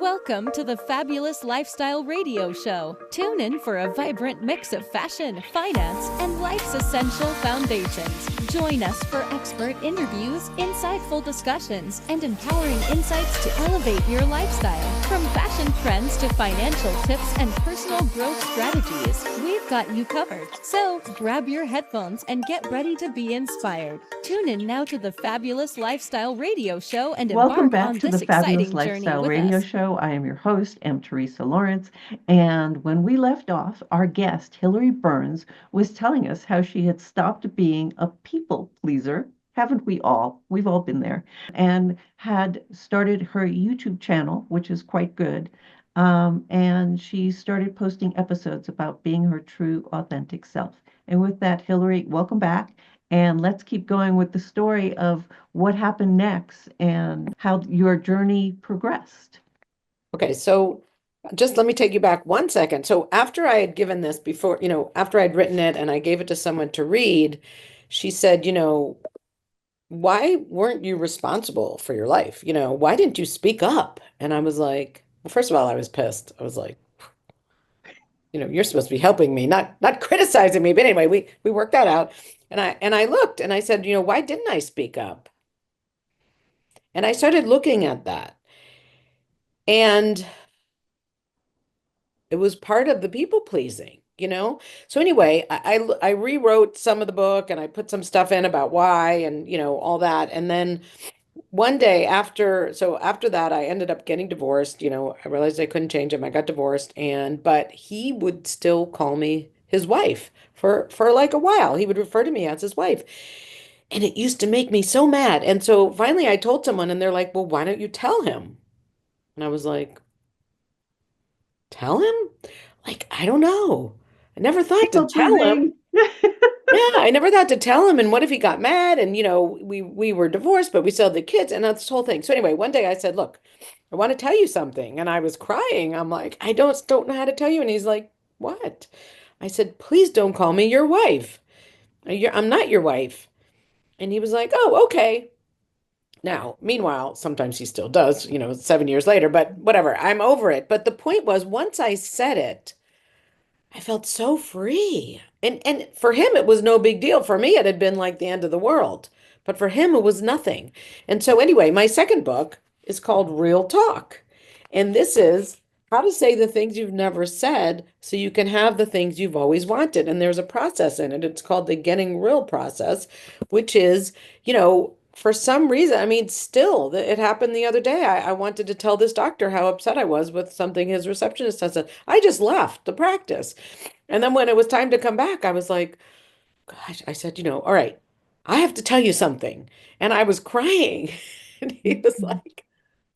Welcome to the Fabulous Lifestyle Radio Show. Tune in for a vibrant mix of fashion, finance, and life's essential foundations. Join us for expert interviews, insightful discussions, and empowering insights to elevate your lifestyle. From fashion trends to financial tips and personal growth strategies, we've got you covered. So grab your headphones and get ready to be inspired. Tune in now to the Fabulous Lifestyle Radio Show and Welcome embark back on to the this Fabulous exciting journey Lifestyle with Radio us. Show. I am your host, Teresa Lawrence. And when we left off, our guest, Hilary Burns, was telling us how she had stopped being a people pleaser. Haven't we all? We've all been there. And had started her YouTube channel, which is quite good. And she started posting episodes about being her true, authentic self. And with that, Hilary, welcome back. And let's keep going with the story of what happened next and how your journey progressed. Okay, so just let me take you back 1 second. So after I had given this before, after I'd written it and I gave it to someone to read, she said, why weren't you responsible for your life? Why didn't you speak up? And I was like, well, first of all, I was pissed. I was like, you're supposed to be helping me, not criticizing me. But anyway, we worked that out. And I looked and I said, why didn't I speak up? And I started looking at that. And it was part of the people pleasing. So anyway, I rewrote some of the book and I put some stuff in about why and all that. And then one day after that, I ended up getting divorced. I realized I couldn't change him. I got divorced, but he would still call me his wife for like a while. He would refer to me as his wife. And it used to make me so mad. And so finally I told someone and they're like, "Well, why don't you tell him?" And I was like, "Tell him?" Like, I don't know. I never thought to People tell him. pleasing. Yeah, I never thought to tell him. And what if he got mad? And we were divorced, but we still had the kids and that's this whole thing. So anyway, one day I said, "Look, I want to tell you something." And I was crying. I'm like, "I don't know how to tell you." And he's like, "What?" I said, "Please don't call me your wife. I'm not your wife." And he was like, "Oh, okay." Now, meanwhile, sometimes he still does, 7 years later, but whatever. I'm over it. But the point was, once I said it, I felt so free. And for him it was no big deal. For me it had been like the end of the world. But for him it was nothing. And so anyway, my second book is called Real Talk. And this is how to say the things you've never said so you can have the things you've always wanted. And there's a process in it. It's called the Getting Real process, which is, for some reason, I mean, still, it happened the other day. I wanted to tell this doctor how upset I was with something his receptionist had said. I just left the practice. And then when it was time to come back, I was like, gosh, I said, all right, I have to tell you something. And I was crying. And he was like,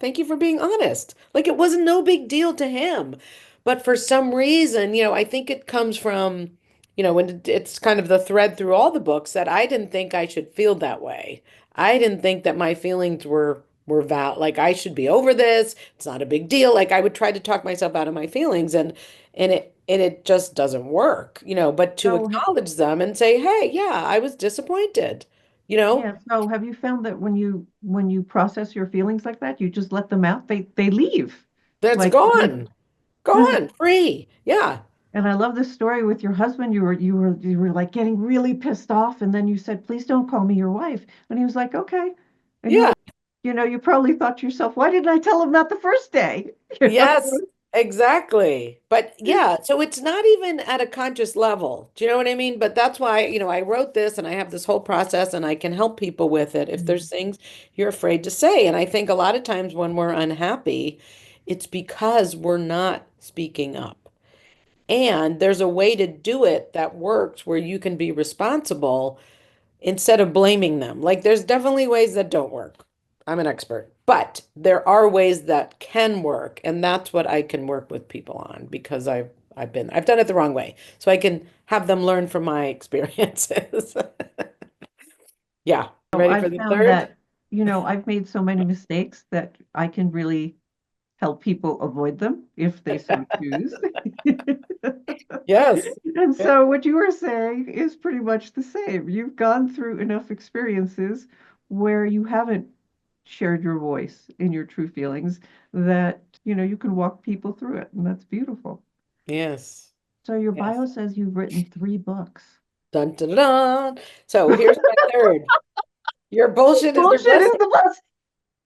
thank you for being honest. Like it wasn't no big deal to him. But for some reason, I think it comes from, when it's kind of the thread through all the books that I didn't think I should feel that way. I didn't think that my feelings were like I should be over this. It's not a big deal. Like I would try to talk myself out of my feelings and it just doesn't work, but to So, acknowledge them and say, "Hey, yeah, I was disappointed." You know, yeah, so have you found that when you process your feelings like that, you just let them out, they leave. that's Like, gone. Gone, free. Yeah. and I love this story with your husband. You were like getting really pissed off, and then you said, "Please don't call me your wife." And he was like, "Okay." And Yeah. you probably thought to yourself, "Why didn't I tell him that the first day?" You know? Yes, exactly. But yeah, so it's not even at a conscious level. Do you know what I mean? But that's why, I wrote this and I have this whole process and I can help people with it if there's things you're afraid to say. And I think a lot of times when we're unhappy, it's because we're not speaking up. And there's a way to do it that works where you can be responsible instead of blaming them. Like there's definitely ways that don't work. I'm an expert, but there are ways that can work, and that's what I can work with people on because I've done it the wrong way. So I can have them learn from my experiences. Yeah. So Ready I've for the found third? that, I've made so many mistakes that I can really help people avoid them if they so choose. Yes. And Yeah. so what you were saying is pretty much the same. You've gone through enough experiences where you haven't shared your voice in your true feelings, that, you can walk people through it. And that's beautiful. Yes. So your bio Yes. says you've written 3 books. Dun, dun, dun, dun. So here's my third. Your bullshit is your Bullshit is blessing. the best.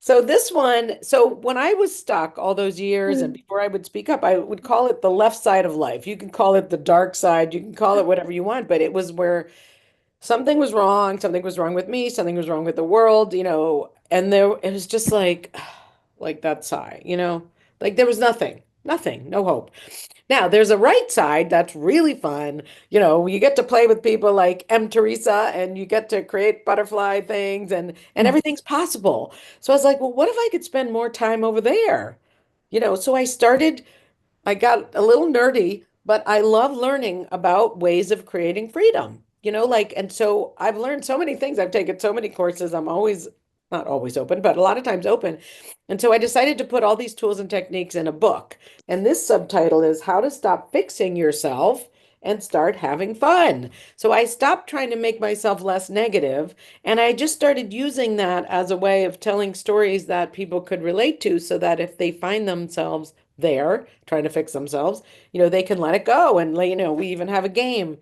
So this one, so when I was stuck all those years and before I would speak up, I would call it the left side of life. You can call it the dark side, you can call it whatever you want, but it was where something was wrong with me, something was wrong with the world, and there it was just like that sigh, like there was nothing, no hope. Now, there's a right side that's really fun. You get to play with people like Teresa and you get to create butterfly things and everything's possible. So I was like, well, what if I could spend more time over there? So I got a little nerdy, but I love learning about ways of creating freedom. And so I've learned so many things. I've taken so many courses. I'm always, not always open, but a lot of times open. And so I decided to put all these tools and techniques in a book. And this subtitle is How to Stop Fixing Yourself and Start Having Fun. So I stopped trying to make myself less negative, and I just started using that as a way of telling stories that people could relate to so that if they find themselves there trying to fix themselves, they can let it go. And, we even have a game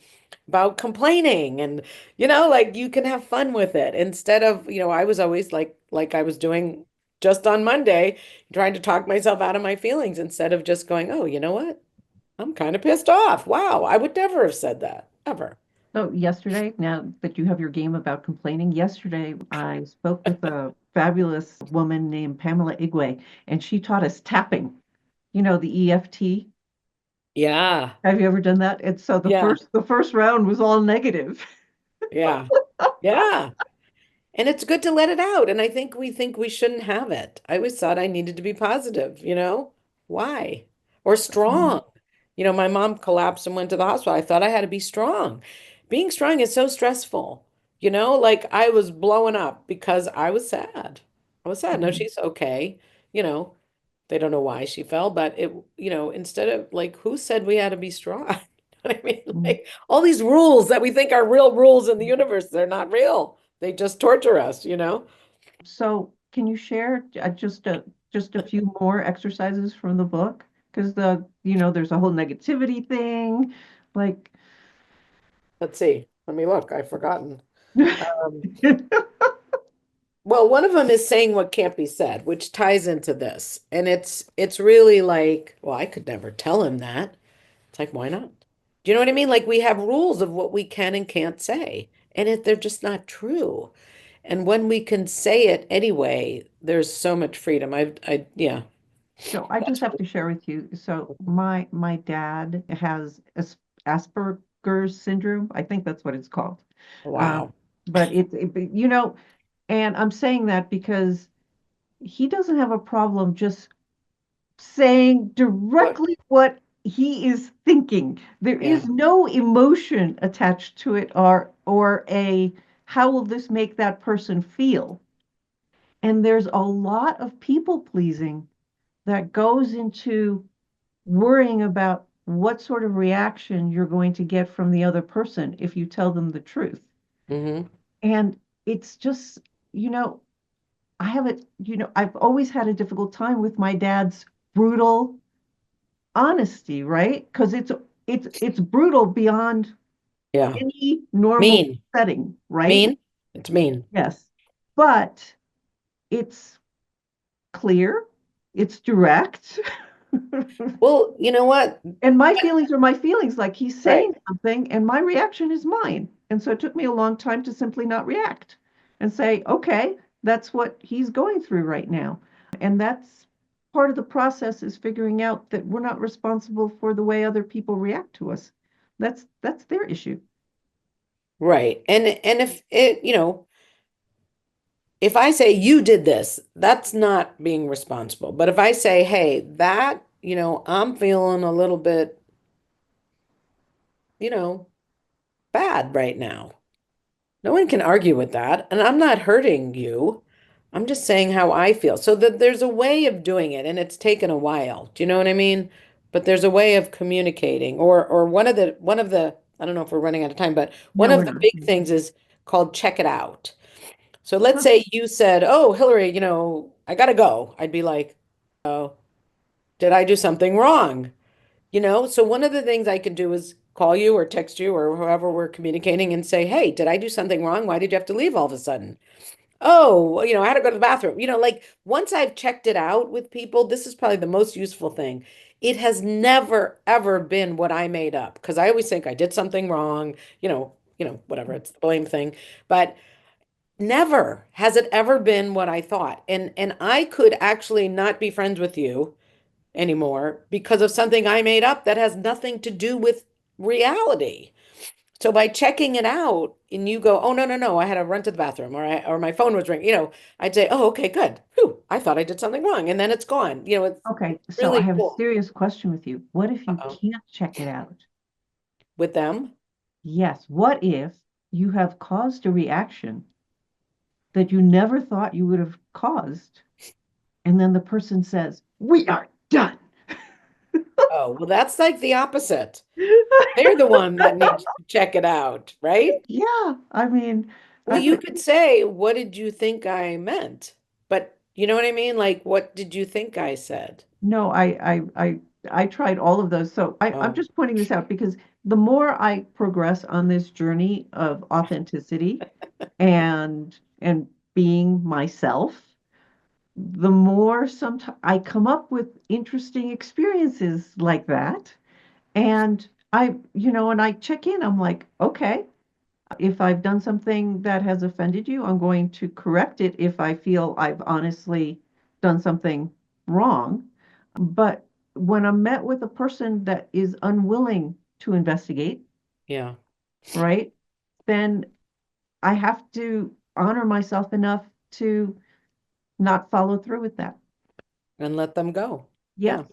about complaining and, like you can have fun with it instead of, I was always like I was doing just on Monday, trying to talk myself out of my feelings instead of just going, oh, you know what? I'm kind of pissed off. Wow, I would never have said that ever. So yesterday, now that you have your game about complaining, yesterday I spoke with a fabulous woman named Pamela Igwe, and she taught us tapping. The EFT. Yeah. Have you ever done that? And so the Yeah. first round was all negative. Yeah. Yeah. And it's good to let it out. And I think we shouldn't have it. I always thought I needed to be positive, Why? Or strong. My mom collapsed and went to the hospital. I thought I had to be strong. Being strong is so stressful, like I was blowing up because I was sad. I was sad. No, Mhm. she's okay. You know, they don't know why she fell, but instead of like, who said we had to be strong? You know what I mean? Mhm. Like all these rules that we think are real rules in the universe, they're not real. They just torture us. So can you share just a few more exercises from the book? Because there's a whole negativity thing, like. Let's see. Let me look. I've forgotten. Um, well, one of them is saying what can't be said, which ties into this. And it's really like, well, I could never tell him that. It's like, why not? Do you know what I mean? Like we have rules of what we can and can't say, and they're just not true. And when we can say it anyway, there's so much freedom. Yeah, So I just that's have to share with you. So my dad has Asperger's syndrome. I think that's what it's called. Um, wow. but and I'm saying that because he doesn't have a problem just saying What? directly what he is thinking. There Yeah. is no emotion attached to it, or a how will this make that person feel? And there's a lot of people pleasing that goes into worrying about what sort of reaction you're going to get from the other person if you tell them the truth. Hmm. And it's just, you know, I've always had a difficult time with my dad's brutal honesty, right? Because it's brutal beyond Yeah. any normal Mean. setting, right? Mean. It's mean. Yes. But it's clear, it's direct. Well, you know what? And my feelings are my feelings. Like he's Right. saying something, and my reaction is mine. And so it took me a long time to simply not react and say, okay, that's what he's going through right now. And that's part of the process, is figuring out that we're not responsible for the way other people react to us. That's their issue. Right. And if it, if I say you did this, that's not being responsible. But if I say, hey, that, I'm feeling a little bit, you know, bad right now. No one can argue with that. And I'm not hurting you. I'm just saying how I feel. So that there's a way of doing it, and it's taken a while. Do you know what I mean? But there's a way of communicating. Or one of the I don't know if we're running out of time, but one No, of we're the not. big things is called check it out. So let's Huh. say you said, "Oh, Hillary, I gotta go." I'd be like, "Did I do something wrong?" So one of the things I could do is call you or text you or whoever we're communicating and say, "Hey, did I do something wrong? Why did you have to leave all of a sudden?" Oh, well, I had to go to the bathroom. Like once I've checked it out with people, this is probably the most useful thing. It has never, ever been what I made up because I always think I did something wrong, whatever, it's the blame thing. But never has it ever been what I thought. And I could actually not be friends with you anymore because of something I made up that has nothing to do with reality. So by checking it out and you go, oh no, no, no, I had to run to the bathroom or my phone was ringing, I'd say, oh, okay, good. Whew, I thought I did something wrong. And then it's gone. It's Okay, so I really have a cool. serious question with you. What if you Uh-oh. can't check it out? With them. Yes, what if you have caused a reaction that you never thought you would have caused, and then the person says, "We are done." Oh, well, that's like the opposite. They're the one that needs to check it out, right? Yeah, I mean, Well, you could say, what did you think I meant? But you know what I mean? Like, what did you think I said? no, I tried all of those. So I'm Oh, just pointing this out because the more I progress on this journey of authenticity and being myself, the more sometimes I come up with interesting experiences like that. And and I check in, I'm like, okay, if I've done something that has offended you, I'm going to correct it if I feel I've honestly done something wrong. But when I'm met with a person that is unwilling to investigate, yeah. right, then I have to honor myself enough to not follow through with that. And let them go. Yes. Yeah.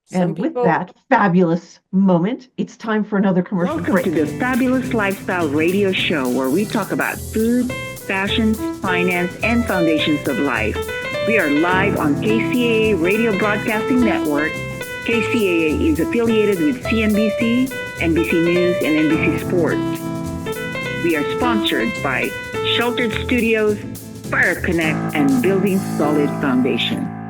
Some And with people, that fabulous moment, it's time for another commercial Welcome to break. the Fabulous Lifestyle Radio Show, where we talk about food, fashion, finance, and foundations of life. We are live on KCAA Radio Broadcasting Network. KCAA is affiliated with CNBC, NBC News, and NBC Sports. We are sponsored by Sheltered Studios, Fire Connect, and Building Solid Foundation.